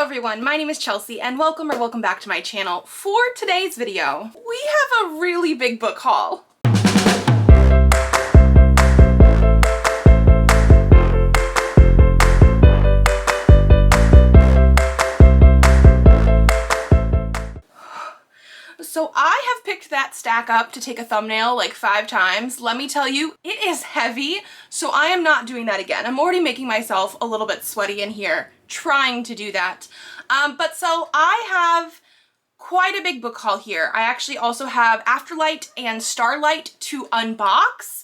Hello everyone, my name is Chelsea and welcome back to my channel. For today's video, we have a really big book haul. So I have picked that stack up to take a thumbnail like 5 times. Let me tell you, it is heavy, so I am not doing that again. I'm already making myself a little bit sweaty in here trying to do that. But so I have quite a big book haul here. I actually also have Afterlight and Starlight to unbox,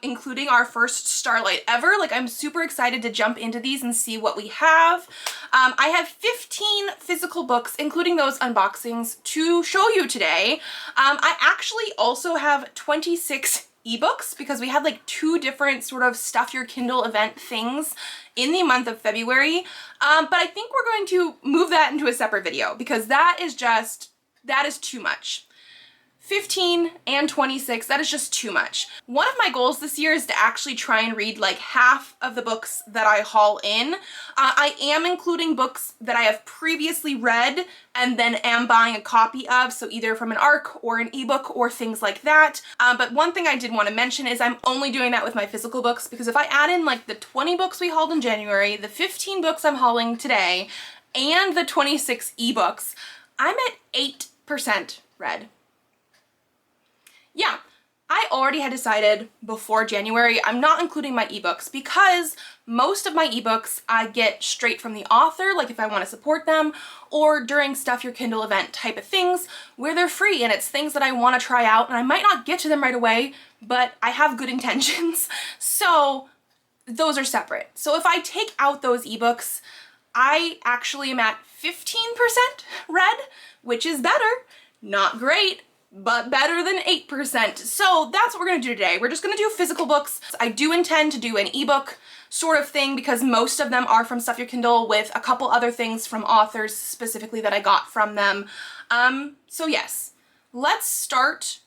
including our first Starlight ever. Like, I'm super excited to jump into these and see what we have. I have 15 physical books, including those unboxings, to show you today. I actually also have 26 ebooks because we had like 2 different sort of stuff your Kindle event things in the month of February. But I think we're going to move that into a separate video because that is too much. 15 and 26, that is just too much. One of my goals this year is to actually try and read like half of the books that I haul in. I am including books that I have previously read and then am buying a copy of, so either from an ARC or an ebook or things like that. But one thing I did want to mention is I'm only doing that with my physical books because if I add in like the 20 books we hauled in January, the 15 books I'm hauling today, and the 26 ebooks, I'm at 8% read. Yeah, I already had decided before January I'm not including my ebooks because most of my ebooks I get straight from the author, like if I want to support them, or during Stuff Your Kindle event type of things where they're free and it's things that I want to try out and I might not get to them right away, but I have good intentions. So those are separate. So if I take out those ebooks, I actually am at 15% read, which is better. Not great, but better than 8%. So that's what we're gonna do today. We're just gonna do physical books. I do intend to do an ebook sort of thing because most of them are from Stuff Your Kindle with a couple other things from authors specifically that I got from them. So yes, let's start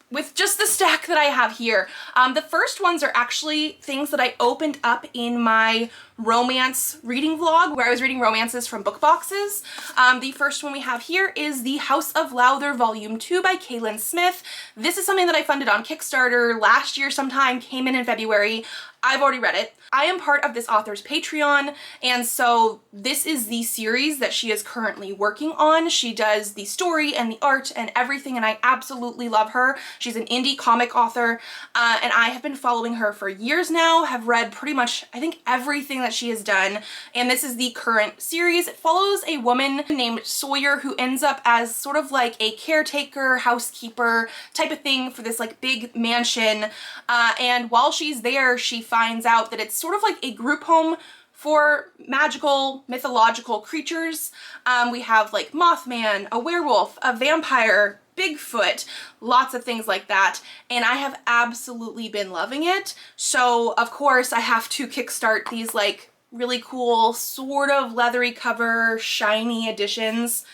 with just the stack that I have here. The first ones are actually things that I opened up in my romance reading vlog where I was reading romances from book boxes. The first one we have here is the House of Lowther Volume 2 by Kaylin Smith. This is something that I funded on Kickstarter last year sometime, came in February. I've already read it. I am part of this author's Patreon, and so this is the series that she is currently working on. She does the story and the art and everything, and I absolutely love her. She's an indie comic author, and I have been following her for years now, have read pretty much, I think, everything that she has done, and this is the current series. It follows a woman named Sawyer who ends up as sort of like a caretaker, housekeeper type of thing for this like big mansion, and while she's there, she finds out that it's sort of like a group home for magical, mythological creatures. We have like Mothman, a werewolf, a vampire, Bigfoot, lots of things like that, and I have absolutely been loving it. So of course I have to kickstart these like really cool sort of leathery cover shiny editions.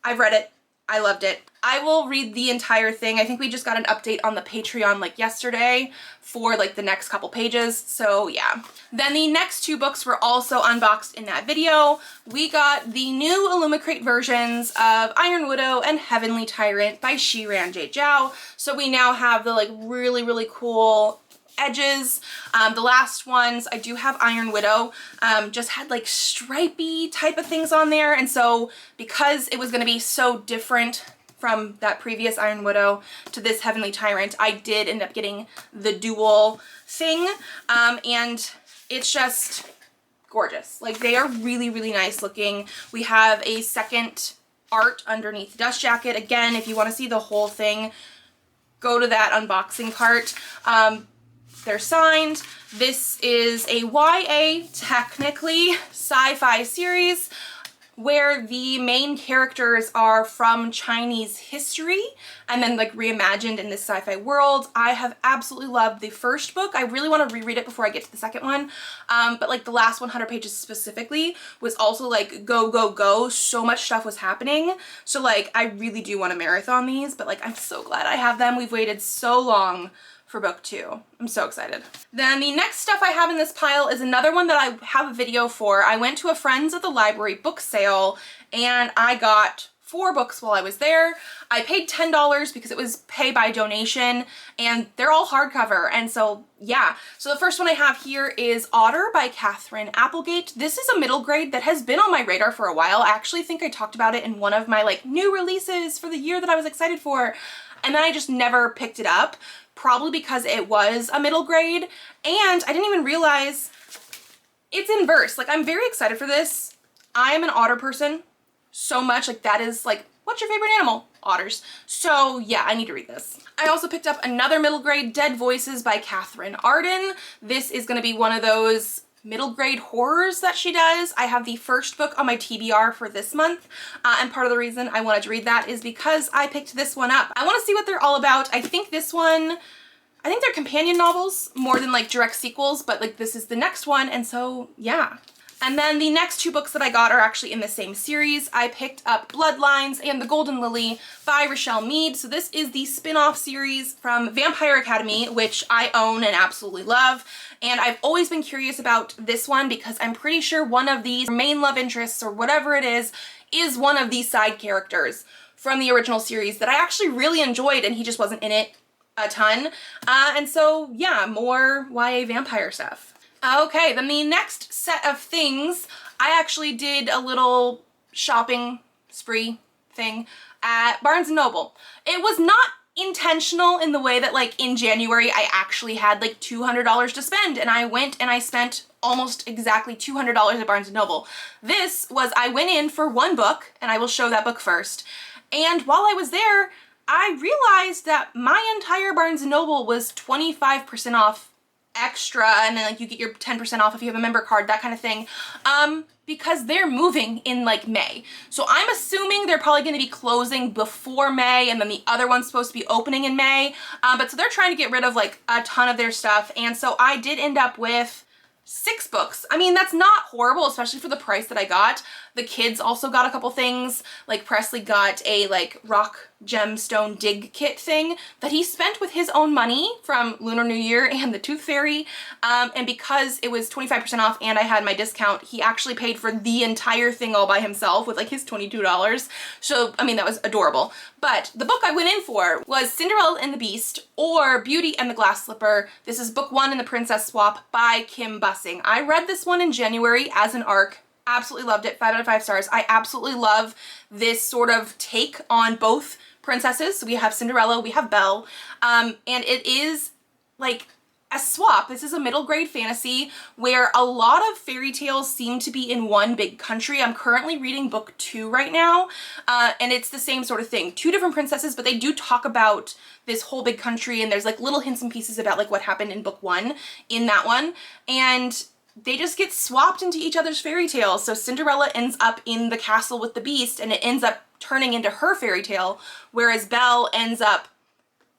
I've read it. I loved it. I will read the entire thing. I think we just got an update on the Patreon like yesterday for like the next couple pages, so yeah. Then the next 2 books were also unboxed in that video. We got the new Illumicrate versions of Iron Widow and Heavenly Tyrant by Zhao. So we now have the like really cool edges. The last ones, I do have Iron Widow, just had like stripy type of things on there, and so because it was going to be so different from that previous Iron Widow to this Heavenly Tyrant, I did end up getting the dual thing, and it's just gorgeous. Like, they are really nice looking. We have a second art underneath the dust jacket. Again, if you want to see the whole thing, go to that unboxing part. They're signed. This is a YA, technically, sci-fi series where the main characters are from Chinese history and then like reimagined in this sci-fi world. I have absolutely loved the first book. I really want to reread it before I get to the second one. But like the last 100 pages specifically was also like go. So much stuff was happening. So like I really do want to marathon these, but like I'm so glad I have them. We've waited so long for book 2. I'm so excited. Then the next stuff I have in this pile is another one that I have a video for. I went to a Friends of the Library book sale and I got 4 books while I was there. I paid $10 because it was pay by donation and they're all hardcover. And so yeah, so the first one I have here is Otter by Catherine Applegate. This is a middle grade that has been on my radar for a while. I actually think I talked about it in one of my like new releases for the year that I was excited for. And then I just never picked it up, probably because it was a middle grade and I didn't even realize it's in verse. Like, I'm very excited for this. I am an otter person so much. Like, that is like, what's your favorite animal? Otters. So yeah, I need to read this. I also picked up another middle grade, Dead Voices by Catherine Arden. This is going to be one of those middle grade horrors that she does. I have the first book on my TBR for this month, and part of the reason I wanted to read that is because I picked this one up. I want to see what they're all about. I think they're companion novels more than like direct sequels, but like this is the next one, and so yeah. And then the next 2 books that I got are actually in the same series. I picked up Bloodlines and The Golden Lily by Rochelle Mead. So this is the spin-off series from Vampire Academy, which I own and absolutely love. And I've always been curious about this one because I'm pretty sure one of these main love interests or whatever it is one of these side characters from the original series that I actually really enjoyed, and he just wasn't in it a ton. And so yeah, more YA vampire stuff. Okay, then the next set of things, I actually did a little shopping spree thing at Barnes & Noble. It was not intentional in the way that like in January I actually had like $200 to spend and I went and I spent almost exactly $200 at Barnes & Noble. This was, I went in for one book, and I will show that book first, and while I was there I realized that my entire Barnes & Noble was 25% off extra, and then like you get your 10% off if you have a member card, that kind of thing, because they're moving in like May. So I'm assuming they're probably going to be closing before May, and then the other one's supposed to be opening in May, but so they're trying to get rid of like a ton of their stuff, and so I did end up with 6 books. I mean, that's not horrible, especially for the price that I got. The kids also got a couple things, like Presley got a like rock gemstone dig kit thing that he spent with his own money from Lunar New Year and the Tooth Fairy, and because it was 25% off and I had my discount, he actually paid for the entire thing all by himself with like his $22. So I mean, that was adorable. But the book I went in for was Cinderella and the Beast, or Beauty and the Glass Slipper. This is book 1 in the Princess Swap by Kim Bussing. I read this one in January as an ARC. Absolutely loved it. 5 out of 5 stars. I absolutely love this sort of take on both princesses. So we have Cinderella, we have Belle, and it is like a swap. This is a middle grade fantasy where a lot of fairy tales seem to be in one big country. I'm currently reading book 2 right now, and it's the same sort of thing. 2 different princesses, but they do talk about this whole big country, and there's like little hints and pieces about like what happened in book 1 in that one, and they just get swapped into each other's fairy tales. So Cinderella ends up in the castle with the Beast, and it ends up turning into her fairy tale, whereas Belle ends up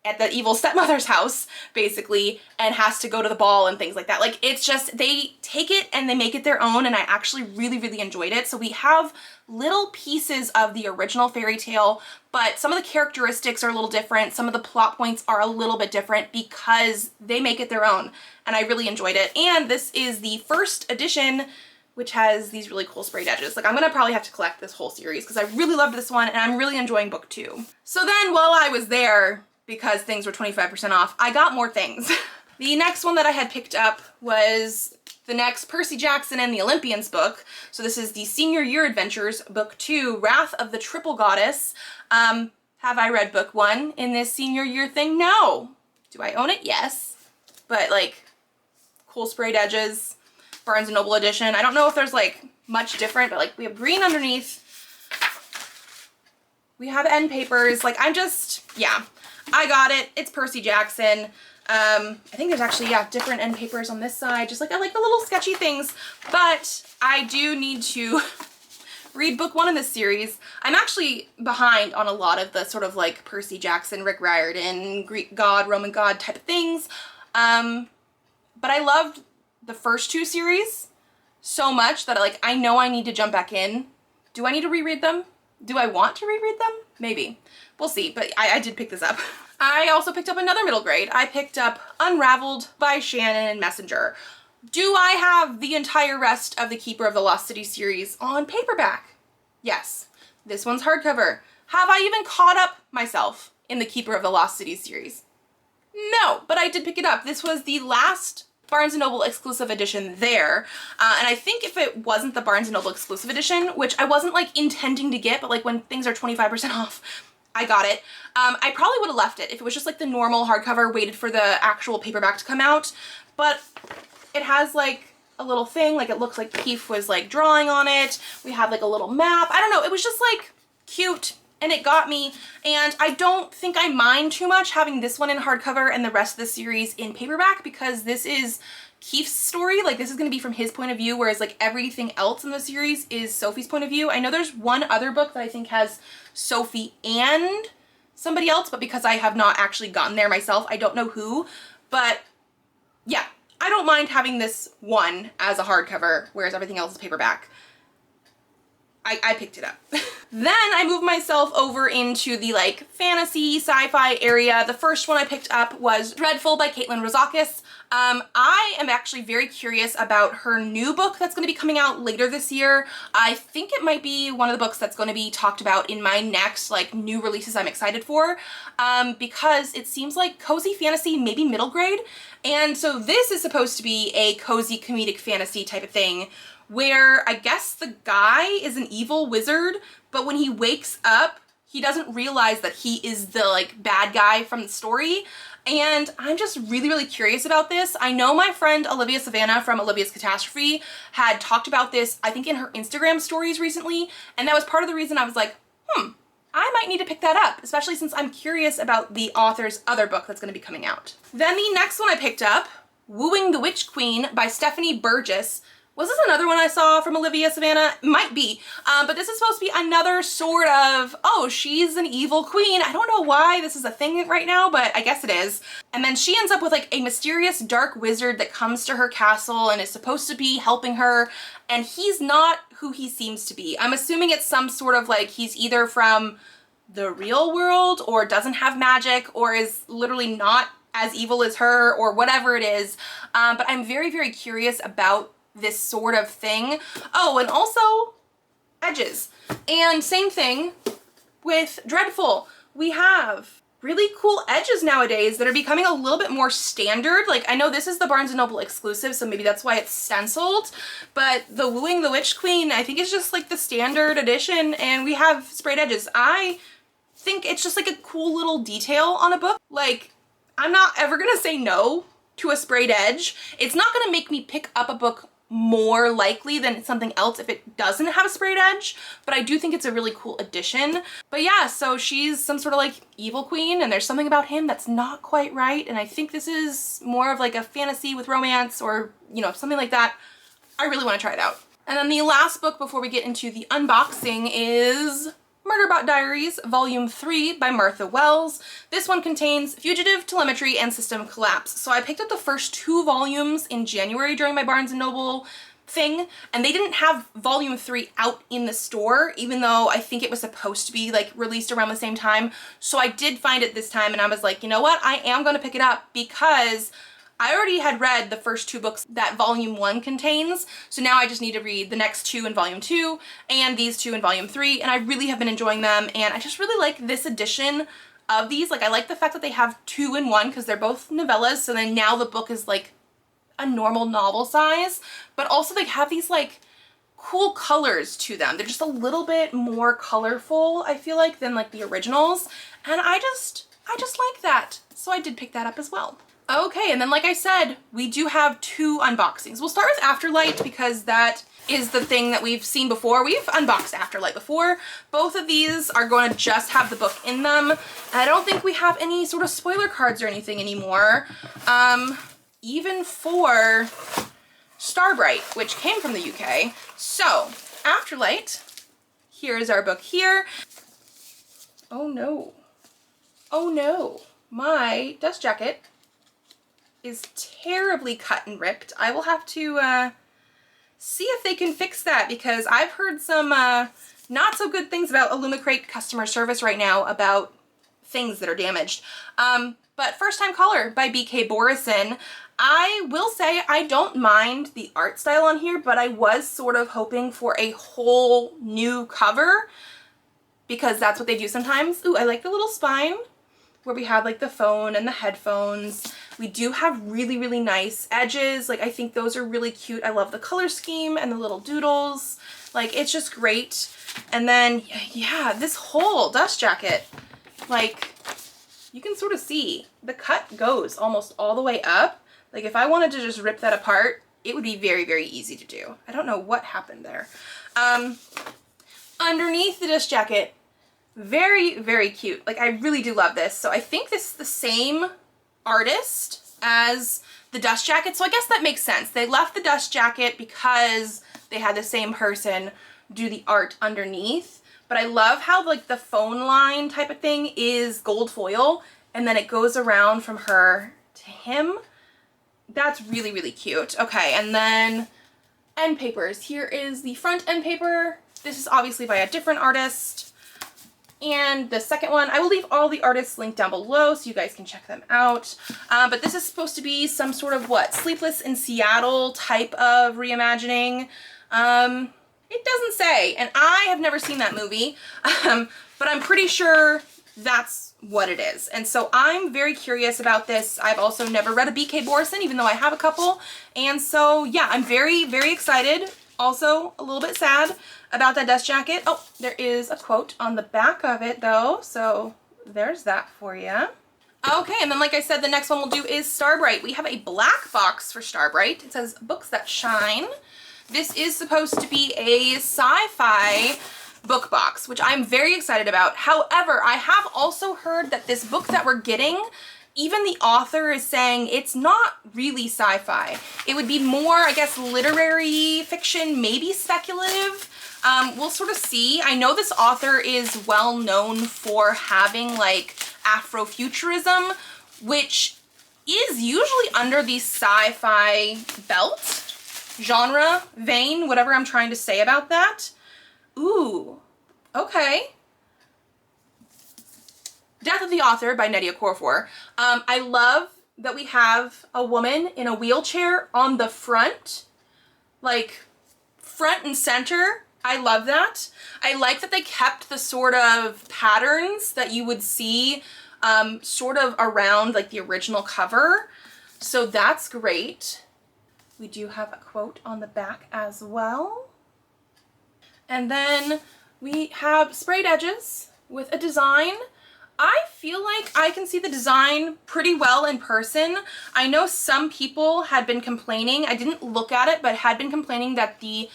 at the evil stepmother's house, basically, and has to go to the ball and things like that. Like, it's just, they take it and they make it their own, and I actually really, really enjoyed it. So we have little pieces of the original fairy tale, but some of the characteristics are a little different. Some of the plot points are a little bit different because they make it their own, and I really enjoyed it. And this is the first edition, which has these really cool sprayed edges. Like, I'm gonna probably have to collect this whole series because I really loved this one, and I'm really enjoying book 2. So then, while I was there, because things were 25% off, I got more things. The next one that I had picked up was the next Percy Jackson and the Olympians book. So this is the Senior Year Adventures, book 2, Wrath of the Triple Goddess. Have I read book 1 in this senior year thing? No. Do I own it? Yes. But like, cool sprayed edges, Barnes & Noble edition. I don't know if there's like much different, but like we have green underneath. We have end papers. Like, I'm just, yeah. I got it. It's Percy Jackson. I think there's actually, yeah, different end papers on this side. Just like, I like the little sketchy things, but I do need to read book 1 in this series. I'm actually behind on a lot of the sort of like Percy Jackson, Rick Riordan, Greek god, Roman god type of things. But I loved the first 2 series so much that like, I know I need to jump back in. Do I need to reread them? Do I want to reread them? Maybe. We'll see, but I did pick this up. I also picked up another middle grade. I picked up Unraveled by Shannon Messenger. Do I have the entire rest of the Keeper of the Lost City series on paperback? Yes. This one's hardcover. Have I even caught up myself in the Keeper of the Lost City series? No, but I did pick it up. This was the last Barnes & Noble exclusive edition there. And I think if it wasn't the Barnes & Noble exclusive edition, which I wasn't like intending to get, but like when things are 25% off, I got it. I probably would have left it if it was just like the normal hardcover, waited for the actual paperback to come out. But it has like a little thing, like it looks like Keith was like drawing on it. We have like a little map. I don't know, it was just like cute and it got me. And I don't think I mind too much having this one in hardcover and the rest of the series in paperback, because this is Keith's story. Like this is going to be from his point of view, whereas like everything else in the series is Sophie's point of view. I know there's one other book that I think has Sophie and somebody else, but because I have not actually gotten there myself, I don't know who. But yeah, I don't mind having this one as a hardcover, whereas everything else is paperback. I picked it up. Then I moved myself over into the like fantasy sci-fi area. The first one I picked up was Dreadful by Caitlin Rozakis. I am actually very curious about her new book that's going to be coming out later this year. I think it might be one of the books that's going to be talked about in my next like new releases I'm excited for, because it seems like cozy fantasy, maybe middle grade. And so this is supposed to be a cozy comedic fantasy type of thing, where I guess the guy is an evil wizard, but when he wakes up, he doesn't realize that he is the like bad guy from the story. And I'm just really, really curious about this. I know my friend Olivia Savannah from Olivia's Catastrophe had talked about this, I think in her Instagram stories recently, and that was part of the reason I was like, I might need to pick that up, especially since I'm curious about the author's other book that's going to be coming out. Then the next one I picked up, Wooing the Witch Queen by Stephanie Burgess. Was this another one I saw from Olivia Savannah? Might be, but this is supposed to be another sort of, oh, she's an evil queen. I don't know why this is a thing right now, but I guess it is. And then she ends up with like a mysterious dark wizard that comes to her castle and is supposed to be helping her, and he's not who he seems to be. I'm assuming it's some sort of like he's either from the real world or doesn't have magic or is literally not as evil as her or whatever it is. But I'm very, very curious about this sort of thing. Oh, and also edges. And same thing with Dreadful. We have really cool edges nowadays that are becoming a little bit more standard. Like I know this is the Barnes & Noble exclusive, so maybe that's why it's stenciled, but the Wooing the Witch Queen I think is just like the standard edition, and we have sprayed edges. I think it's just like a cool little detail on a book. Like I'm not ever gonna say no to a sprayed edge. It's not gonna make me pick up a book more likely than something else if it doesn't have a sprayed edge, but I do think it's a really cool addition. But yeah, so she's some sort of like evil queen, and there's something about him that's not quite right, and I think this is more of like a fantasy with romance or, you know, something like that. I really want to try it out. And then the last book before we get into the unboxing is Murderbot Diaries, Volume 3 by Martha Wells. This one contains Fugitive, Telemetry, and System Collapse. So I picked up the first 2 volumes in January during my Barnes & Noble thing, and they didn't have Volume 3 out in the store, even though I think it was supposed to be like released around the same time. So I did find it this time, and I was like, you know what? I am going to pick it up because I already had read the first 2 books that Volume 1 contains, so now I just need to read the next 2 in Volume 2 and these 2 in Volume 3, and I really have been enjoying them, and I just really like this edition of these. Like I like the fact that they have 2 in 1 because they're both novellas, so then now the book is like a normal novel size, but also they have these like cool colors to them. They're just a little bit more colorful, I feel like, than like the originals, and I just like that. So I did pick that up as well. Okay, and then like I said, we do have 2 unboxings. We'll start with Afterlight because that is the thing that we've seen before. We've unboxed Afterlight before. Both of these are going to just have the book in them. And I don't think we have any sort of spoiler cards or anything anymore. Even for Starbright, which came from the UK. So, Afterlight, here is our book here. Oh no. Oh no. My dust jacket is terribly cut and ripped. I will have to see if they can fix that because I've heard some not so good things about Illumicrate customer service right now about things that are damaged. But First Time Caller by BK Borison. I will say I don't mind the art style on here, but I was sort of hoping for a whole new cover because that's what they do sometimes. Ooh, I like the little spine where we have like the phone and the headphones. We do have really, really nice edges. Like, I think those are really cute. I love the color scheme and the little doodles. Like, it's just great. And then, yeah, this whole dust jacket, like, you can sort of see the cut goes almost all the way up. Like, if I wanted to just rip that apart, it would be very, very easy to do. I don't know what happened there. Underneath the dust jacket, very, very cute. Like, I really do love this. So I think this is the same artist as the dust jacket. So I guess that makes sense. They left the dust jacket because they had the same person do the art underneath. But I love how, like, the phone line type of thing is gold foil, and then it goes around from her to him. That's really, really cute. Okay, and then end papers. Here is the front end paper. This is obviously by a different artist. And the second one, I will leave all the artists linked down below so you guys can check them out. But this is supposed to be some sort of, what, Sleepless in Seattle type of reimagining. It doesn't say, and I have never seen that movie, but I'm pretty sure that's what it is. And so I'm very curious about this. I've also never read a BK Borison, even though I have a couple. And so, yeah, I'm very, very excited. Also, a little bit sad about that dust jacket. Oh, there is a quote on the back of it, though. So there's that for you. Okay, and then like I said, the next one we'll do is Starbright. We have a black box for Starbright. It says Books That Shine. This is supposed to be a sci-fi book box, which I'm very excited about. However, I have also heard that this book that we're getting, even the author is saying it's not really sci-fi. It would be more, I guess, literary fiction, maybe speculative. We'll sort of see. I know this author is well known for having like Afrofuturism, which is usually under the sci-fi belt. Genre, vein, whatever I'm trying to say about that. Ooh, okay. Death of the Author by Nnedi Okorafor. I love that we have a woman in a wheelchair on the front, like front and center. I love that. I like that they kept the sort of patterns that you would see sort of around like the original cover. So that's great. We do have a quote on the back as well. And then we have sprayed edges with a design. I feel like I can see the design pretty well in person. I know some people had been complaining, I didn't look at it, but had been complaining that the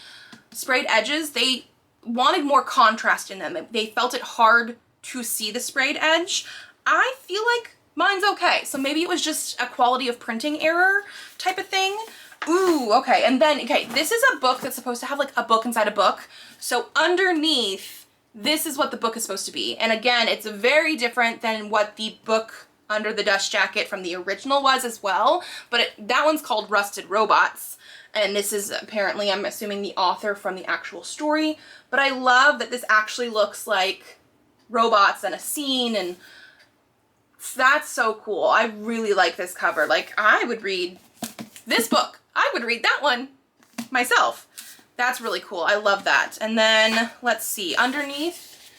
sprayed edges, they wanted more contrast in them. They felt it hard to see the sprayed edge. I feel like mine's okay. So maybe it was just a quality of printing error type of thing. Ooh, okay, and then, okay, this is a book that's supposed to have like a book inside a book. So underneath, this is what the book is supposed to be. And again, it's very different than what the book under the dust jacket from the original was as well. But that one's called Rusted Robots. And this is apparently, I'm assuming, the author from the actual story. But I love that this actually looks like robots and a scene, and that's so cool. I really like this cover. Like, I would read this book. I would read that one myself. That's really cool. I love that. And then let's see, underneath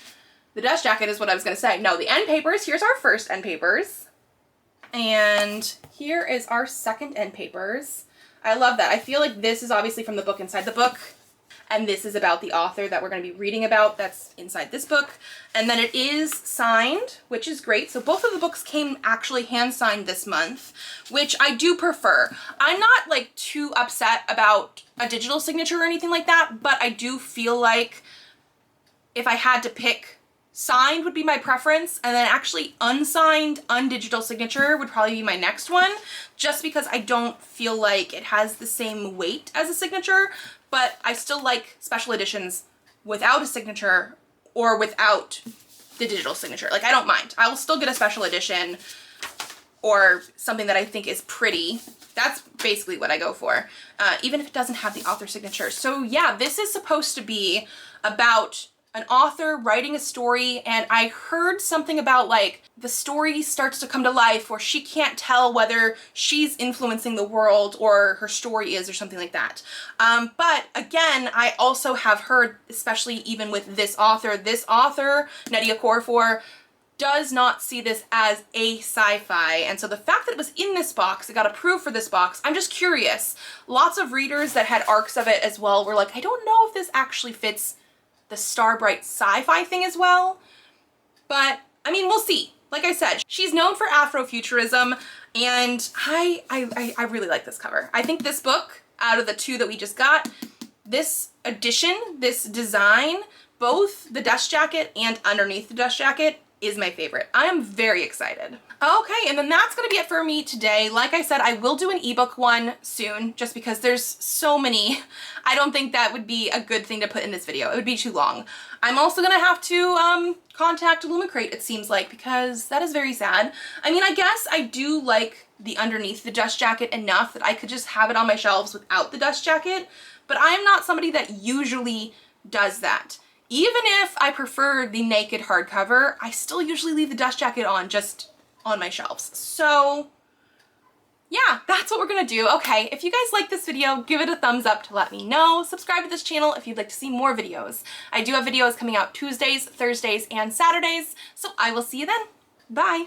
the dust jacket is what I was gonna say. No, the end papers. Here's our first end papers. And here is our second end papers. I love that. I feel like this is obviously from the book inside the book. And this is about the author that we're going to be reading about that's inside this book. And then it is signed, which is great. So both of the books came actually hand signed this month, which I do prefer. I'm not like too upset about a digital signature or anything like that, but I do feel like if I had to pick, signed would be my preference, and then actually unsigned, undigital signature would probably be my next one, just because I don't feel like it has the same weight as a signature. But I still like special editions without a signature or without the digital signature. Like, I don't mind. I will still get a special edition or something that I think is pretty. That's basically what I go for, even if it doesn't have the author signature. So yeah, this is supposed to be about an author writing a story, and I heard something about like the story starts to come to life or she can't tell whether she's influencing the world or her story is or something like that. But again, I also have heard, especially even with this author, Nadia Korafor, does not see this as a sci-fi. And so the fact that it was in this box, it got approved for this box, I'm just curious. Lots of readers that had arcs of it as well were like, I don't know if this actually fits the Starbright sci-fi thing as well. But I mean, we'll see. Like I said, she's known for Afrofuturism, and I really like this cover. I think this book, out of the two that we just got, this edition, this design, both the dust jacket and underneath the dust jacket, is my favorite. I am very excited. Okay, and then that's gonna be it for me today. Like I said, I will do an ebook one soon, just because there's so many. I don't think that would be a good thing to put in this video. It would be too long. I'm also gonna have to contact Illumicrate, it seems like, because that is very sad. I mean, I guess I do like the underneath the dust jacket enough that I could just have it on my shelves without the dust jacket, but I'm not somebody that usually does that. Even if I prefer the naked hardcover, I still usually leave the dust jacket on, just on my shelves. So yeah, that's what we're gonna do. Okay, if you guys like this video, give it a thumbs up to let me know. Subscribe to this channel if you'd like to see more videos. I do have videos coming out Tuesdays, Thursdays, and Saturdays, so I will see you then. Bye.